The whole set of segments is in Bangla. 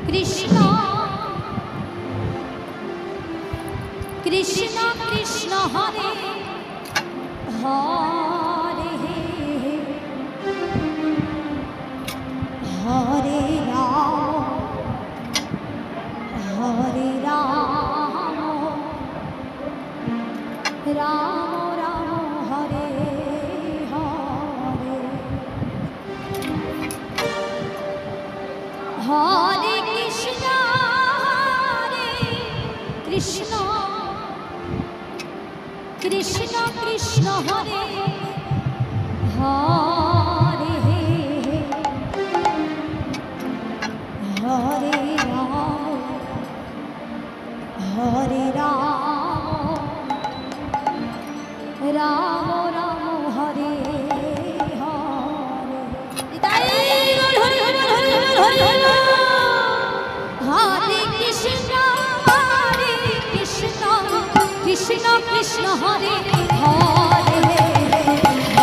Krishna Krishna Krishna Hare Hare Hare Hare Ram Ram Ram Hare Hare Hare Krishna Krishna Krishna Hare Hare Hare Ram Ram Ram Hare Hare Hare Krishna Krishna Krishna Hare Hare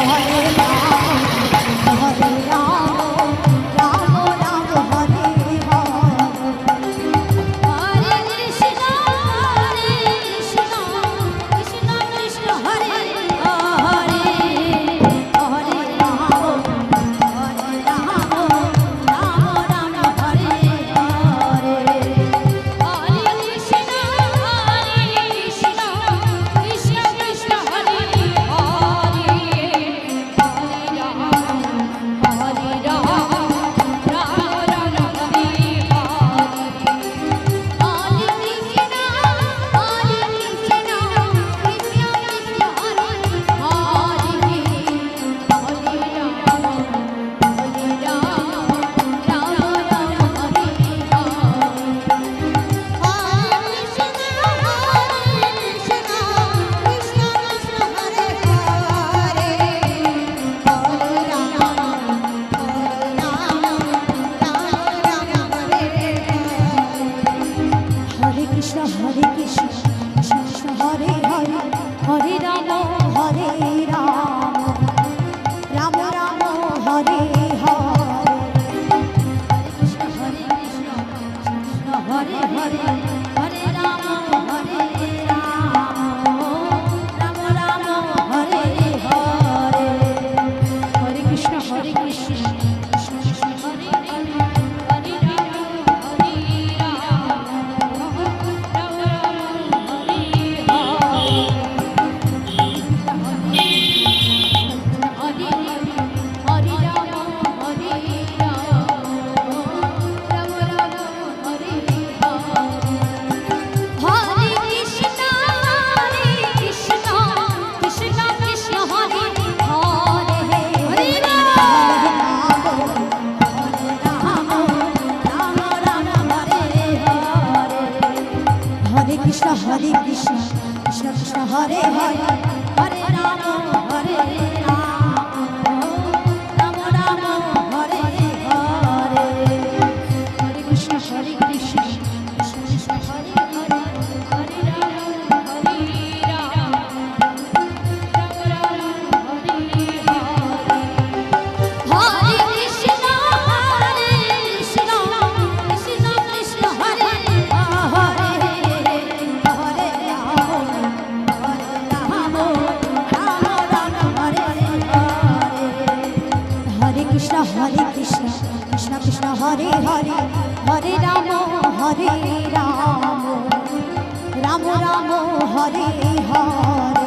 Hare Ram Hare Ram Ram Ram Hare Hare Krishna Krishna Krishna Krishna Hare Hare Hare Ram Ram Ram Hare Hare Krishna Krishna Hare Hare Hare Ram Ram Ram Hare Hare Krishna Krishna Hare Hare Hare Ram Ram Ram Hare Hare Hare Krishna Krishna Krishna Hare Hare Hare Ram Hare Krishna, Krishna Krishna Hare Hare, Hare Rama, Hare Rama, Rama Rama Hare Hare, Hare Krishna, Krishna Krishna Hare Hare, Hare Rama, Hare Rama, Rama Rama Hare Hare, Hare Krishna, Krishna Krishna Hare Hare. Hare Krishna, Krishna Krishna Hare Hare, Hare Rama, Hare Rama, Rama Rama Hare Hare.